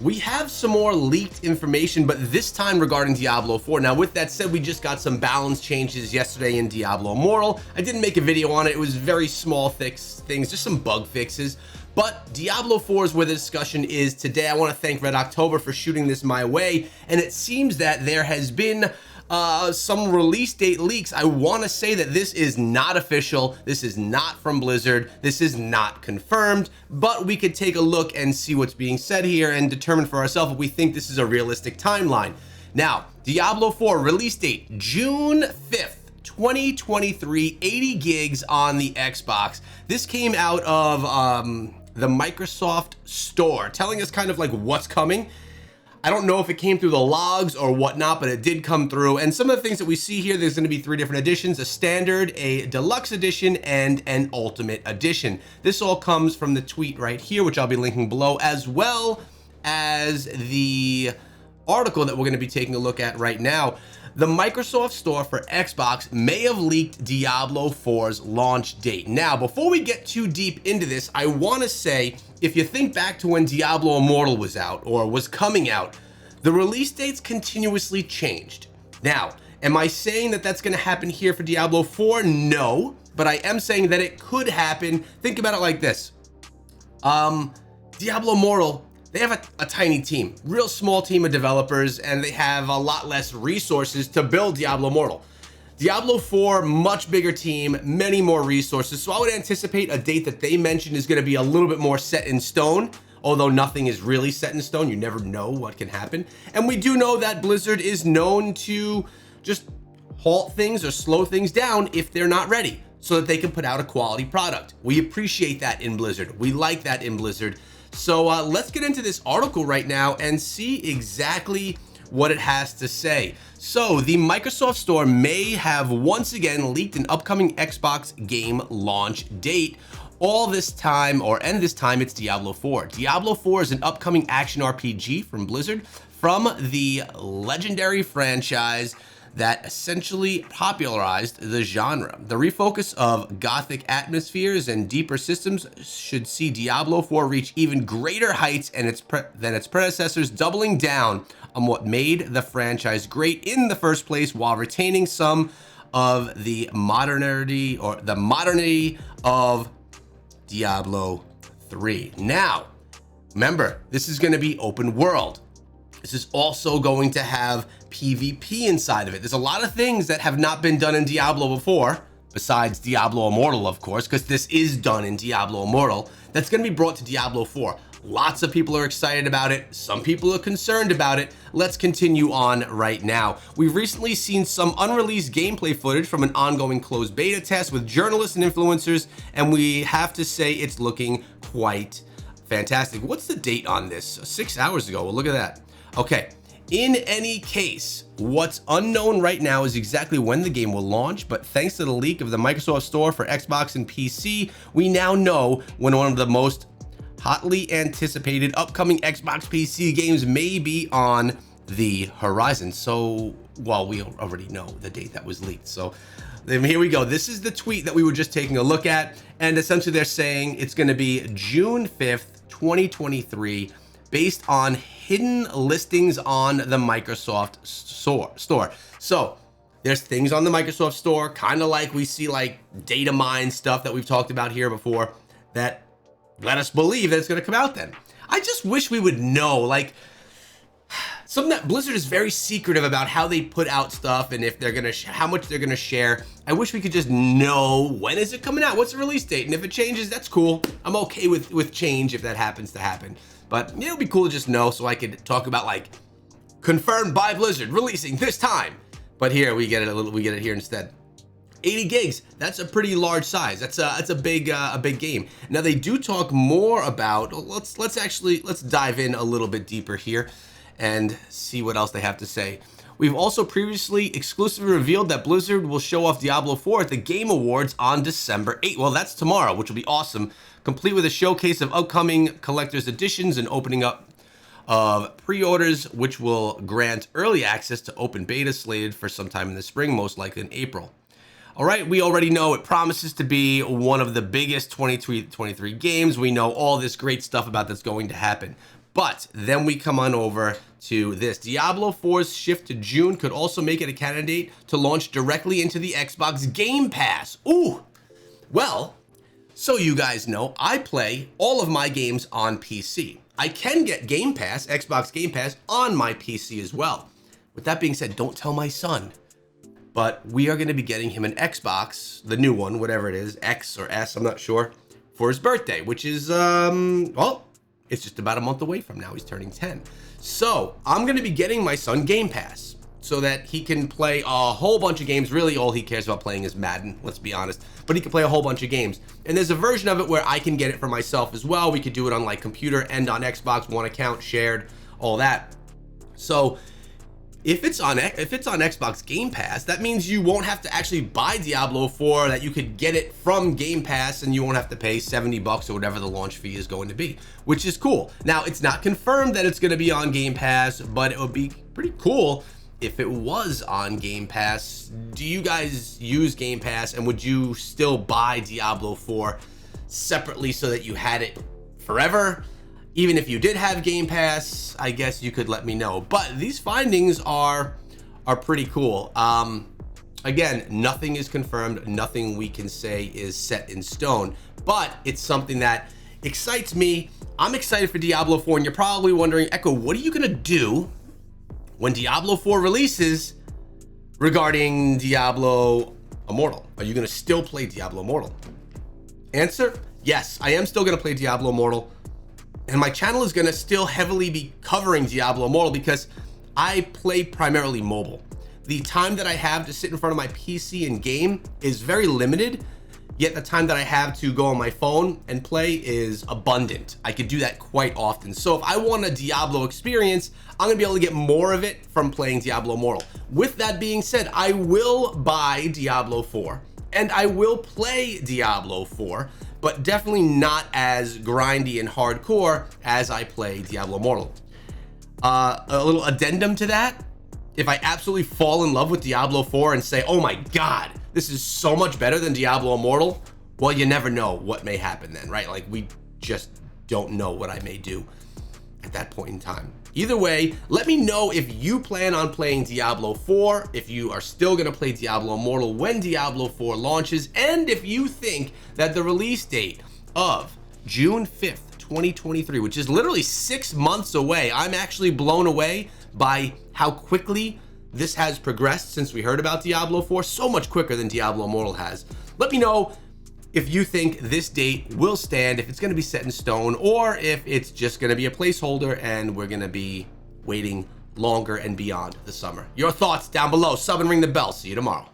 We have some more leaked information, but this time regarding Diablo 4. Now, with that said, we just got some balance changes yesterday in Diablo Immortal. I didn't make a video on it. It was very small things, just some bug fixes. But Diablo 4 is where the discussion is today. I want to thank Red October for shooting this my way. And it seems that there has been some release date leaks. I want to say that this is not official. This is not from Blizzard. This is not confirmed, but we could take a look and see what's being said here and determine for ourselves if we think this is a realistic timeline. Now, Diablo 4 release date, June 5th. 2023, 80 gigs on the Xbox. This came out of the Microsoft Store, telling us kind of like what's coming. I don't know if it came through the logs or whatnot, but it did come through. And some of the things that we see here, there's going to be 3 different editions: a standard, a deluxe edition, and an ultimate edition. This all comes from the tweet right here, which I'll be linking below, as well as the article that we're going to be taking a look at right now. The Microsoft Store for Xbox may have leaked Diablo 4's launch date. Now, before we get too deep into this, I want to say, if you think back to when Diablo Immortal was out or was coming out, the release dates continuously changed. Now, am I saying that that's going to happen here for Diablo 4? No, but I am saying that it could happen. Think about it like this. Diablo Immortal, they have a tiny team, real small team of developers, and they have a lot less resources to build Diablo Immortal. Diablo 4, much bigger team, many more resources. So I would anticipate a date that they mentioned is going to be a little bit more set in stone, although nothing is really set in stone. You never know what can happen. And we do know that Blizzard is known to just halt things or slow things down if they're not ready, so that they can put out a quality product. We appreciate that in Blizzard. We like that in Blizzard. So let's get into this article right now and see exactly what it has to say. So the Microsoft Store may have once again leaked an upcoming Xbox game launch date. All this time, and this time it's Diablo 4. Diablo 4 is an upcoming action RPG from Blizzard, from the legendary franchise that essentially popularized the genre. The refocus of gothic atmospheres and deeper systems should see Diablo 4 reach even greater heights than its predecessors, doubling down on what made the franchise great in the first place while retaining some of the modernity of Diablo 3. Now, remember, this is going to be open world. This is also going to have PvP inside of it. There's a lot of things that have not been done in Diablo before, besides Diablo Immortal, of course, because this is done in Diablo Immortal, that's going to be brought to Diablo 4. Lots of people are excited about it. Some people are concerned about it. Let's continue on right now. We've recently seen some unreleased gameplay footage from an ongoing closed beta test with journalists and influencers, and we have to say it's looking quite fantastic. What's the date on this? 6 hours ago. Well, look at that. Okay, in any case, what's unknown right now is exactly when the game will launch, but thanks to the leak of the Microsoft Store for Xbox and PC, we now know when one of the most hotly anticipated upcoming Xbox PC games may be on the horizon. So, well, we already know the date that was leaked. So then here we go. This is the tweet that we were just taking a look at, and essentially they're saying it's going to be June 5th, 2023, based on hidden listings on the Microsoft Store. So there's things on the Microsoft Store, kind of like we see like data mine stuff that we've talked about here before, that let us believe that it's going to come out then. I just wish we would know, like, something that Blizzard is very secretive about how they put out stuff and if they're going to, how much they're going to share. I wish we could just know, when is it coming out? What's the release date? And if it changes, that's cool. I'm okay with change if that happens to happen. But it would be cool to just know, so I could talk about like confirmed by Blizzard releasing this time. But here we get it here instead. 80 gigs. That's a pretty large size. That's a big game. Now they do talk more about. Let's dive in a little bit deeper here and see what else they have to say. We've also previously exclusively revealed that Blizzard will show off Diablo 4 at the Game Awards on December 8th. Well, that's tomorrow, which will be awesome. Complete with a showcase of upcoming collector's editions and opening up of pre-orders, which will grant early access to open beta slated for sometime in the spring, most likely in April. All right, we already know it promises to be one of the biggest 2023 games. We know all this great stuff about that's going to happen. But then we come on over to this. Diablo 4's shift to June could also make it a candidate to launch directly into the Xbox Game Pass. Ooh, well, so you guys know, I play all of my games on PC. I can get Game Pass, Xbox Game Pass, on my PC as well. With that being said, don't tell my son, but we are going to be getting him an Xbox, the new one, whatever it is, X or S, I'm not sure, for his birthday, which is, well, it's just about a month away from now. He's turning 10. So I'm going to be getting my son Game Pass so that he can play a whole bunch of games. Really, all he cares about playing is Madden, let's be honest. But he can play a whole bunch of games. And there's a version of it where I can get it for myself as well. We could do it on like computer and on Xbox, one account, shared, all that. So if it's on Xbox Game Pass, that means you won't have to actually buy Diablo 4, that you could get it from Game Pass and you won't have to pay 70 bucks or whatever the launch fee is going to be, which is cool. Now, it's not confirmed that it's going to be on Game Pass, but it would be pretty cool if it was on Game Pass. Do you guys use Game Pass, and would you still buy Diablo 4 separately so that you had it forever? Even if you did have Game Pass, I guess you could let me know. But these findings are pretty cool. Again, nothing is confirmed. Nothing we can say is set in stone. But it's something that excites me. I'm excited for Diablo 4. And you're probably wondering, Echo, what are you going to do when Diablo 4 releases regarding Diablo Immortal? Are you going to still play Diablo Immortal? Answer, yes, I am still going to play Diablo Immortal. And my channel is going to still heavily be covering Diablo Immortal because I play primarily mobile. The time that I have to sit in front of my PC and game is very limited, yet the time that I have to go on my phone and play is abundant. I could do that quite often. So if I want a Diablo experience, I'm going to be able to get more of it from playing Diablo Immortal. With that being said, I will buy Diablo 4 and I will play Diablo 4, but definitely not as grindy and hardcore as I play Diablo Immortal. A little addendum to that, if I absolutely fall in love with Diablo 4 and say, oh my God, this is so much better than Diablo Immortal, well, you never know what may happen then, right? Like, we just don't know what I may do at that point in time. Either way, let me know if you plan on playing Diablo 4, if you are still going to play Diablo Immortal when Diablo 4 launches, and if you think that the release date of June 5th, 2023, which is literally 6 months away, I'm actually blown away by how quickly this has progressed since we heard about Diablo 4, so much quicker than Diablo Immortal has. Let me know if you think this date will stand, if it's going to be set in stone, or if it's just going to be a placeholder and we're going to be waiting longer and beyond the summer. Your thoughts down below. Sub and ring the bell. See you tomorrow.